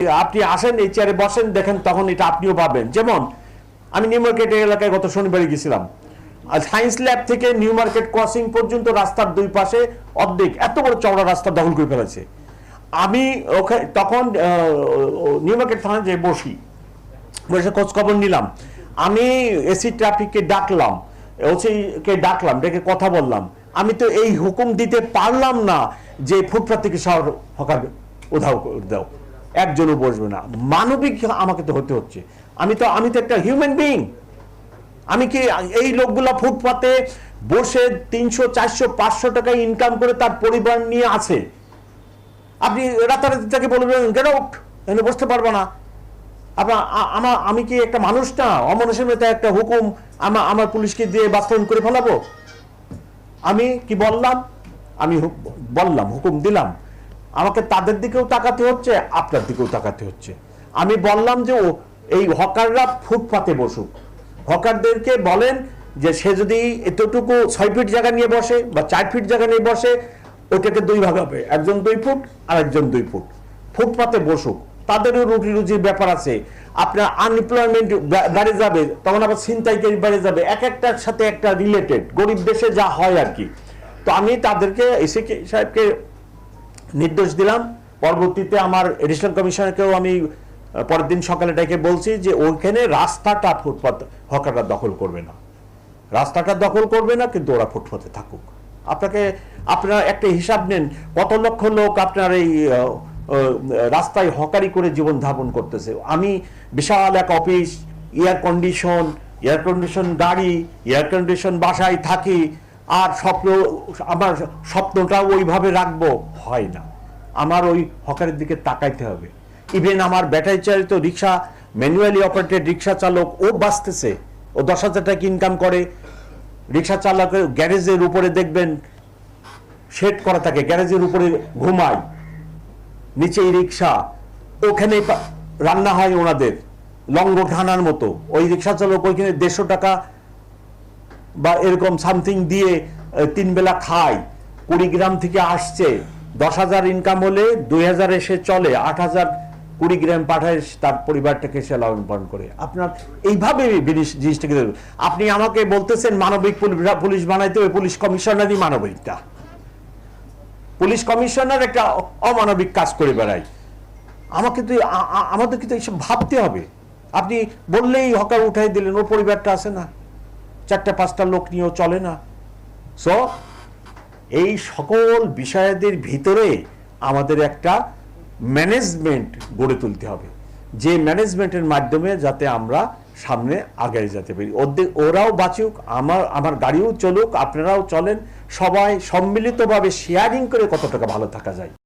আপনি আসেন, এই চেয়ারে বসেন, দেখেন তখন এটা আপনিও পাবেন। যেমন আমি নিউ মার্কেট এলাকায় গত শনিবারে গেছিলাম, আর সায়েন্স ল্যাব থেকে নিউ মার্কেট ক্রসিং পর্যন্ত রাস্তার দুই পাশে অর্ধেক এত বড় চওড়া রাস্তা দখল করে ফেলেছে। আমি তখন নিউ মার্কেট থানায় যে বসে খোঁজ খবর নিলাম। আমি এসি ট্রাফিককে ডাকলাম, ওসিকে ডাকলাম, ডেকে কথা বললাম। আমি তো এই হুকুম দিতে পারলাম না যে ফুটপাত থেকে শহর হকার উধাও করে দাও, একজনও বসবে না। মানবিক আমাকে তো হতে হচ্ছে। আমি তো একটা হিউম্যান বিইং। আমি কি এই লোকগুলা ফুটপাতে বসে 300, 400, 500 টাকা ইনকাম করে তার পরিবার নিয়ে আছে, আপনি রাতারাতি তাকে বলবেন গেট আউট, এখানে বসতে পারবো না? আমি কি একটা মানুষ না? অমানুষের মতো একটা হুকুম আমার পুলিশকে দিয়ে বাস্তবায়ন করে ফেলাবো? আমি কি বললাম? আমি বললাম, হুকুম দিলাম, আমাকে তাদের দিকেও তাকাতে হচ্ছে, আপনার দিকেও তাকাতে হচ্ছে। আমি বললাম যে এই হকাররা ফুটপাতে বসুক। হকারদেরকে বলেন যে সে যদি এতটুকু 6 ফিট জায়গা নিয়ে বসে বা 4 ফিট জায়গা নিয়ে বসে, ওইটাকে 2 ভাগ হবে, একজন 2 ফুট আর একজন 2 ফুট। ফুটপাতে বসুক, তাদেরও রুটি রুজির ব্যাপার আছে। আপনার আনএমপ্লয়মেন্ট বেড়ে যাবে, তখন আবার ছিনতাইকারী বেড়ে যাবে, এক একটার সাথে একটা রিলেটেড, গরিব দেশে যা হয় আর কি। তো আমি তাদেরকে এসি সাহেবকে নির্দেশ দিলাম। পরবর্তীতে আমার এডিশনাল কমিশনারকেও আমি পরের দিন সকালে ডেকে বলছি যে ওইখানে রাস্তাটা ফুটপাত হকাররা দখল করবে না, রাস্তাটা দখল করবে না, কিন্তু ওরা ফুটপাতে থাকুক। আপনারা একটা হিসাব নেন, কত লক্ষ লোক আপনার এই রাস্তায় হকারি করে জীবন ধাপন করতেছে। আমি বিশাল এক অফিস, এয়ার কন্ডিশন গাড়ি, এয়ার কন্ডিশন বাসায় থাকি, আর আমার স্বপ্নটাও ওইভাবে রাখবো, হয় না। আমার ওই হকারের দিকে তাকাইতে হবে। ইভেন আমার ব্যাটারি চালিত রিক্সা, ম্যানুয়ালি অপারেটেড রিক্সা চালক, ও বাঁচতেছে, ও 10,000 টাকা ইনকাম করে। রিক্সা চালকের গ্যারেজের উপরে দেখবেন শেড করা থাকে, গ্যারেজের উপরে ঘুমায়, নিচেই রিক্সা, ওখানে রান্না হয় ওনাদের লঙ্গরখানার মতো। ওই রিক্সা চালক ওইখানে 150 টাকা বা এরকম সামথিং দিয়ে 3 বেলা খায়। কুড়িগ্রাম থেকে আসছে, 10,000 ইনকাম হলে 2,000 এসে চলে, 8,000 কুড়িগ্রাম পাঠায় তার পরিবারটাকে সে লালন পালন করে। আপনার এইভাবে জিনিসটাকে আপনি আমাকে বলতেছেন মানবিক পুলিশ বানাইতে হবে, পুলিশ কমিশনারই মানবিকটা। পুলিশ কমিশনার একটা অমানবিক কাজ করে বেড়ায়। আমাদের কিন্তু এইসব ভাবতে হবে। আপনি বললেই হকার উঠাই দিলেন, ওর পরিবারটা আছে না, 4-5টা লোক নিয়েও চলে না। সো এই সকল বিষয়দের ভিতরে আমাদের একটা ম্যানেজমেন্ট গড়ে তুলতে হবে, যে ম্যানেজমেন্টের মাধ্যমে যাতে আমরা সামনে আগে যেতে পারি। ওরাও বাঁচুক, আমার গাড়িও চলুক, আপনারাও চলেন, সবাই সম্মিলিতভাবে শেয়ারিং করে কত টাকা ভালো থাকা যায়।